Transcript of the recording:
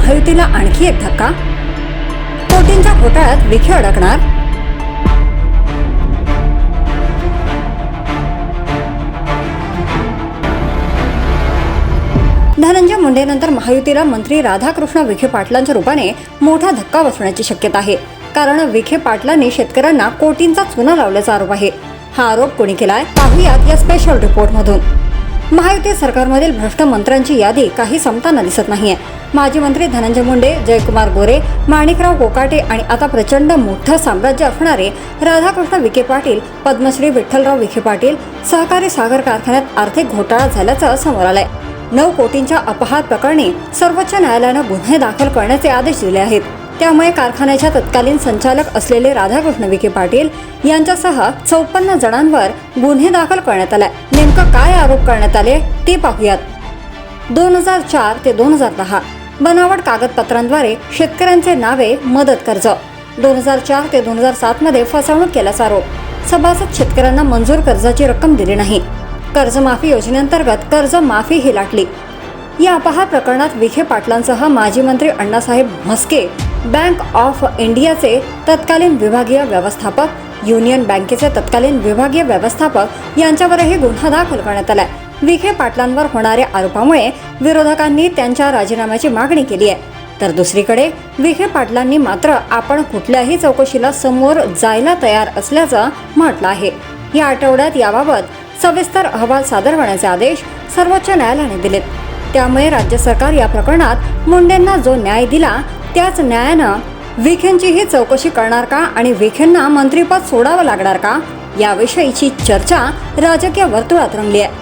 महायुतीला आणखी एक धक्का, कोटींच्या घोटाळ्यात विखे अडकणार. धनंजय मुंडेनंतर महायुतीला मंत्री राधाकृष्ण विखे पाटलांच्या रूपाने मोठा धक्का बसण्याची शक्यता आहे. कारण विखे पाटलांनी शेतकऱ्यांना कोटींचा चुना लावल्याचा आरोप आहे. हा आरोप कोणी केलाय पाहूयात या स्पेशल रिपोर्टमधून. महायुती सरकारमधील भ्रष्ट मंत्र्यांची यादी काही संपताना दिसत नाहीये. माजी मंत्री धनंजय मुंडे, जयकुमार गोरे, माणिकराव कोकाटे आणि आता प्रचंड मोठं साम्राज्य असणारे राधाकृष्ण विखे पाटील, पद्मश्री विठ्ठलराव विखे पाटील सहकारी साखर कारखान्यात आर्थिक घोटाळा झाल्याचं समोर आलंय. 9 कोटींच्या अपहार प्रकरणी सर्वोच्च न्यायालयानं गुन्हे दाखल करण्याचे आदेश दिले आहेत. त्यामुळे कारखान्याच्या तत्कालीन संचालक असलेले राधाकृष्ण विखे पाटील यांच्यासह 54 जणांवर गुन्हे दाखल करण्यात आलाय. नेमकं काय आरोप करण्यात आले ते पाहूयात. 2004 ते 2010 बनावट कागदपत्रांद्वारे शेतकऱ्यांचे नावे मदत कर्ज. 2004 ते 2007 मध्ये फसवणूक केल्याचा आरोप. सभासद शेतकऱ्यांना मंजूर कर्जाची रक्कम दिली नाही. कर्जमाफी योजनेअंतर्गत कर्ज माफी ही लाटली. या अपहार प्रकरणात विखे पाटलांसह माजी मंत्री अण्णासाहेब म्हस्के, बँक ऑफ इंडियाचे तत्कालीन विभागीय व्यवस्थापक, युनियन बँकेचे तत्कालीन विभागीय व्यवस्थापक यांच्यावरही गुन्हा दाखल करण्यात आलाय. विखे पाटलांवर होणाऱ्या आरोपामुळे विरोधकांनी त्यांच्या राजीनाम्याची मागणी केली आहे. तर दुसरीकडे विखे पाटलांनी मात्र आपण कुठल्याही चौकशीला समोर जायला तयार असल्याचं म्हटलं आहे. या आठवड्यात याबाबत सविस्तर अहवाल सादर करण्याचे आदेश सर्वोच्च न्यायालयाने दिलेत. त्यामुळे राज्य सरकार या प्रकरणात मुंडेंना जो न्याय दिला त्याच न्यायानं विखेंचीही चौकशी करणार का आणि विखेंना मंत्रिपद सोडावं लागणार का याविषयीची चर्चा राजकीय वर्तुळात रंगली आहे.